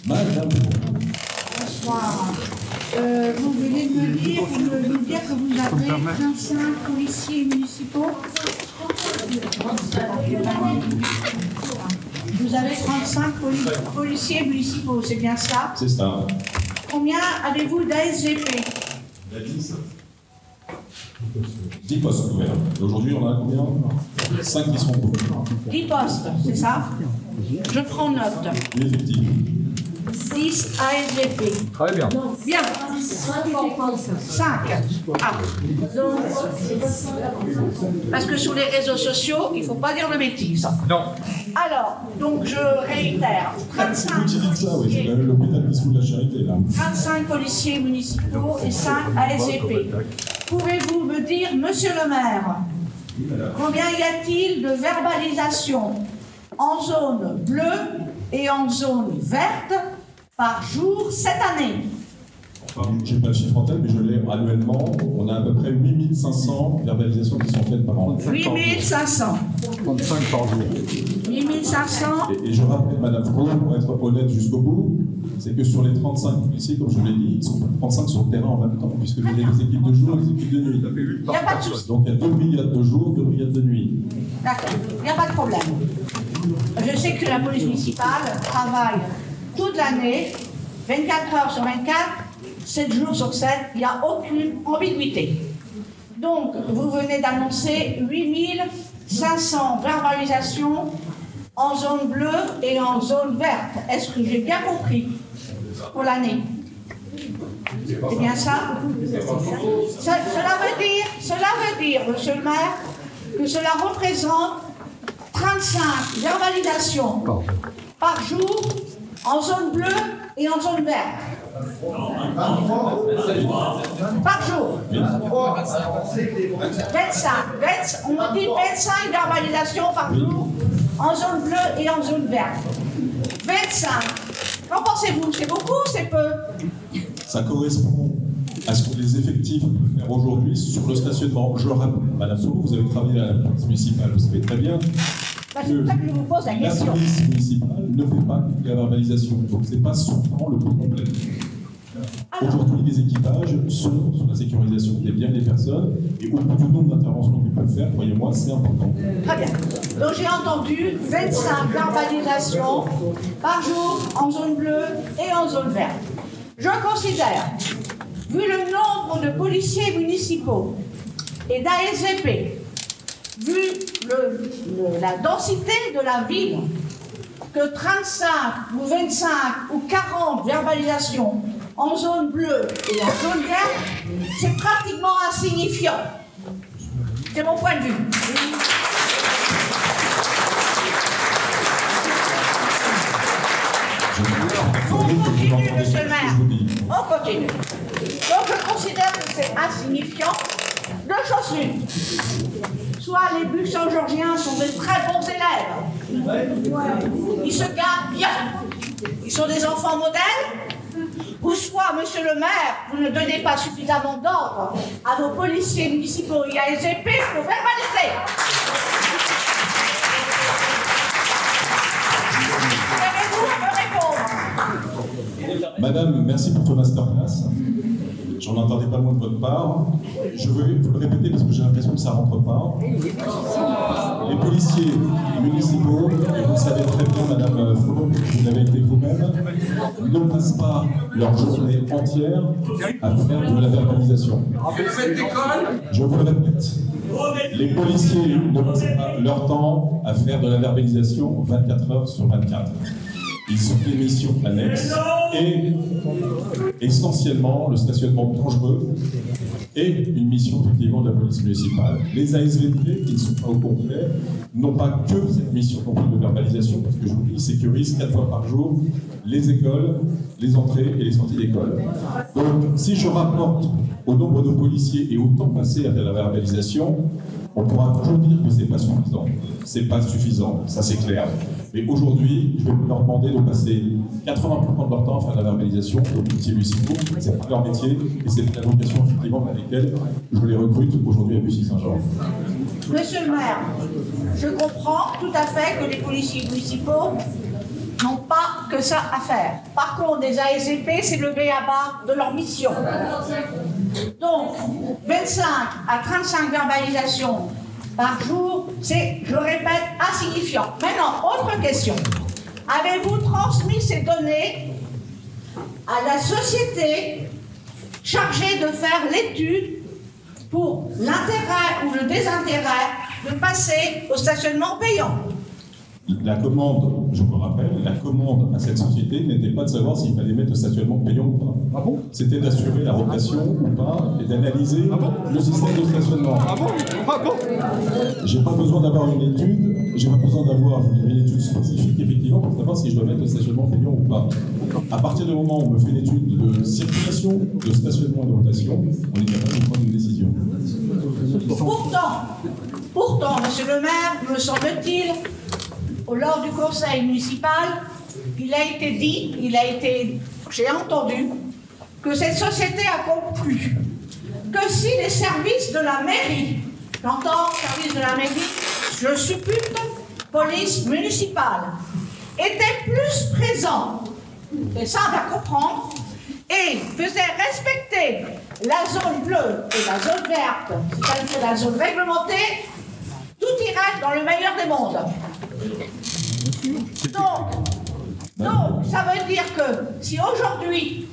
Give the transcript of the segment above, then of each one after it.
Madame. Bonsoir. Vous venez de me dire que vous avez 35 policiers municipaux. Vous avez 35 policiers municipaux, c'est bien ça? C'est ça. Combien avez-vous d'ASVP? 10 postes ouverts. Aujourd'hui, on a combien? 5 qui seront ouverts. 10 postes, c'est ça? Je prends note. Effectivement. 10 ASVP. Très bien. Bien. 5. Ah. Parce que sur les réseaux sociaux, il ne faut pas dire de bêtises. Non. Alors, donc je réitère. C'est vous qui dites ça, oui. C'est quand même l'hôpital qui se fout de la charité, là. 35 policiers municipaux et 5 ASVP. Pouvez-vous me dire, monsieur le maire, combien y a-t-il de verbalisation en zone bleue et en zone verte par jour cette année? Je n'ai pas le chiffre en tête, mais je l'ai annuellement. On a à peu près 8500 verbalisations qui sont faites par an. 8500. 35 par jour. 8500. Et je rappelle, Madame Fro, pour être honnête jusqu'au bout, c'est que sur les 35 policiers, comme je l'ai dit, ils sont 35 sur le terrain en même temps, puisque vous avez des équipes de jour et des équipes de nuit. Il n'y a pas de souci. Donc il y a 2 brigades de jour, 2 brigades de nuit. D'accord, il n'y a pas de problème. Je sais que la police municipale travaille toute l'année, 24 heures sur 24, 7 jours sur 7, il n'y a aucune ambiguïté. Donc, vous venez d'annoncer 8500 verbalisations en zone bleue et en zone verte. Est-ce que j'ai bien compris pour l'année? C'est bien ça? Cela veut dire, monsieur le maire, que cela représente 35 verbalisations par jour en zone bleue et en zone verte. Par jour. 25. On me dit 25 verbalisations par jour en zone bleue et en zone verte. 25. Qu'en pensez-vous? C'est beaucoup ou c'est peu? Ça correspond à ce que les effectifs peuvent faire aujourd'hui sur le stationnement. Je rappelle, Madame Soulou, vous avez travaillé à la police municipale, vous savez très bien. C'est pour ça que je vous pose la question. La police municipale ne fait pas que la verbalisation, donc ce n'est pas souvent le plus complet. Aujourd'hui, les équipages sont sur la sécurisation des biens et des personnes, et au bout du nombre d'interventions qu'ils peuvent faire, croyez-moi, c'est important. Très bien. Donc j'ai entendu 25 verbalisations par jour en zone bleue et en zone verte. Je considère, vu le nombre de policiers municipaux et d'ASVP, vu la densité de la ville, que 35 ou 25 ou 40 verbalisations en zone bleue et en zone verte, c'est pratiquement insignifiant. C'est mon point de vue. On continue, monsieur le maire. On continue. Donc je considère que c'est insignifiant. Deux choses l'une. Soit les Luxembourgiens sont de très bons élèves. Ils se gardent bien. Ils sont des enfants modèles. Ou soit, monsieur le maire, vous ne donnez pas suffisamment d'ordre à vos policiers municipaux et à SGP pour verbaliser. Pouvez-vous me répondre? Madame, merci pour ton masterclass. J'en entendais pas moins de votre part. Je veux le répéter parce que j'ai l'impression que ça ne rentre pas. Les policiers municipaux, et vous le savez très bien, Madame Flo, vous l'avez été vous-même, ne passent pas leur journée entière à faire de la verbalisation. Je vous le répète. Les policiers ne passent pas leur temps à faire de la verbalisation 24 heures sur 24. Ils ont des missions annexes et essentiellement le stationnement dangereux et une mission effectivement de la police municipale. Les ASVP qui ne sont pas au complet n'ont pas que cette mission non plus de verbalisation parce que je vous dis, ils sécurisent 4 fois par jour les écoles, les entrées et les sorties d'école. Donc si je rapporte au nombre de policiers et au temps passé à faire la verbalisation, on pourra toujours dire que c'est pas suffisant. C'est pas suffisant, ça c'est clair. Mais aujourd'hui, je vais leur demander de passer 80% de leur temps à faire la verbalisation aux policiers municipaux. C'est pas leur métier et c'est la vocation effectivement avec laquelle je les recrute aujourd'hui à Bussy-Saint-Georges. Monsieur le maire, je comprends tout à fait que les policiers municipaux n'ont pas que ça à faire. Par contre, les ASVP, c'est le b.a.-ba de leur mission. Donc, 25 à 35 verbalisations par jour, c'est, je répète, insignifiant. Maintenant, autre question. Avez-vous transmis ces données à la société chargée de faire l'étude pour l'intérêt ou le désintérêt de passer au stationnement payant? La commande, je vous rappelle, la commande à cette société n'était pas de savoir s'il fallait mettre le stationnement payant ou pas. Ah bon? C'était d'assurer la rotation ou pas et d'analyser le système de stationnement. Ah bon? Ah bon? J'ai pas besoin d'avoir une étude, j'ai pas besoin d'avoir une étude spécifique effectivement pour savoir si je dois mettre le stationnement payant ou pas. À partir du moment où on me fait une étude de circulation, de stationnement et de rotation, on est capable de prendre une décision. Pourtant, monsieur le maire, me semble-t-il, lors du conseil municipal, il a été, j'ai entendu que cette société a conclu que si les services de la mairie, j'entends services de la mairie, je suppute, police municipale, étaient plus présents, et ça on va comprendre, et faisaient respecter la zone bleue et la zone verte, c'est-à-dire la zone réglementée, tout irait dans le meilleur des mondes. Donc, ça veut dire que si aujourd'hui,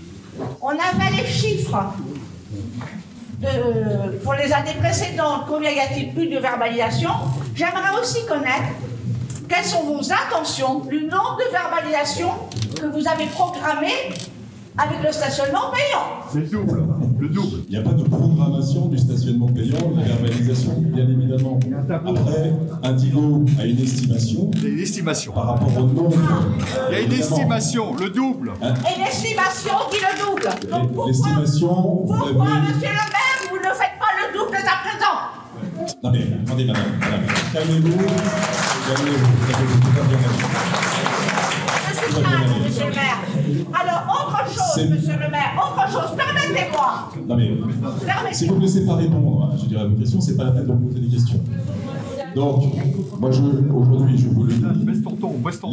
on avait les chiffres pour les années précédentes, combien y a-t-il eu de verbalisation, j'aimerais aussi connaître quelles sont vos intentions, le nombre de verbalisations que vous avez programmées avec le stationnement payant. C'est le double, le double. Il n'y a pas de programmation du stationnement payant, la verbalisation, bien évidemment. Après, Indigo a une estimation. Il y a une estimation. Par rapport au nombre. Il y a une estimation, le double. Et l'estimation qui le double. Donc l'estimation. Pourquoi, monsieur le maire, vous ne faites pas le double à présent? Non mais, attendez, madame. Calmez-vous. Calmez-vous. Tout va bien aller. Monsieur le maire. Alors, autre chose, monsieur le maire, autre chose, permettez-moi. Non mais, si vous ne me laissez pas répondre, je dirais à vos questions, c'est pas la peine de me poser des questions. Donc, moi aujourd'hui, je vous le dis,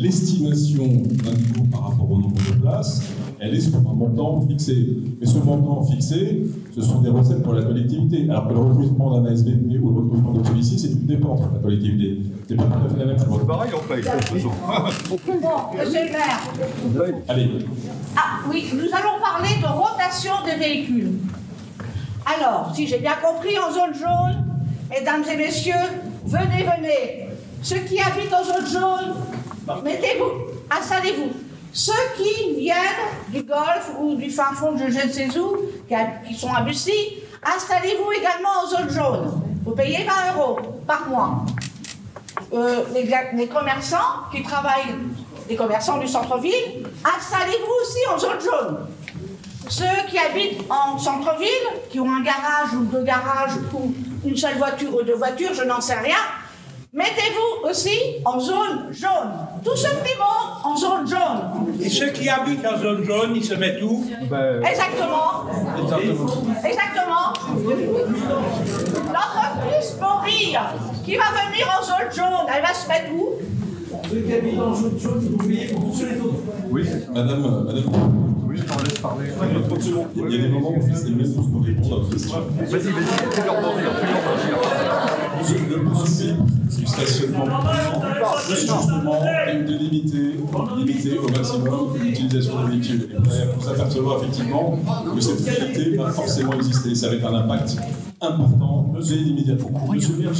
l'estimation d'Indigo par rapport au nombre de places, elle est sur un montant fixé. Et ce montant fixé, ce sont des recettes pour la collectivité. Alors que le recrutement d'un ASVP ou le recrutement de celui-ci, c'est une dépense pour la collectivité. C'est pas tout à fait la même chose. Pareil, on paye. Bon, monsieur le maire. Allez. Ah oui, nous allons parler de rotation des véhicules. Alors, si j'ai bien compris, en zone jaune, mesdames et messieurs, venez. Ceux qui habitent en zone jaune, mettez-vous, installez-vous. Ceux qui viennent du Golfe ou du fin fond de je ne sais où, qui sont à Bussy, installez-vous également en zone jaune. Vous payez 20 € par mois. Les commerçants qui travaillent, les commerçants du centre-ville, installez-vous aussi en zone jaune. Ceux qui habitent en centre-ville, qui ont un garage ou deux garages ou une seule voiture ou deux voitures, je n'en sais rien, mettez-vous aussi en zone jaune. Tout ce petit monde en zone jaune. Et ceux qui habitent en zone jaune, ils se mettent où? Exactement. L'entreprise Borir, qui va venir en zone jaune, elle va se mettre où? Ceux qui habitent en zone jaune, vous payez pour tous les autres. Oui, c'est ça. Madame. Oui, je t'en laisse parler. Il y a des moments où c'est mieux pour répondre à vos questions. Vas-y, fais-leur rebondir. Le principe du stationnement payant, c'est justement de limiter au maximum l'utilisation des véhicules. Et vous apercevoir effectivement que cette finalité va forcément exister. Ça va être un impact important dès l'immédiat. Monsieur le maire,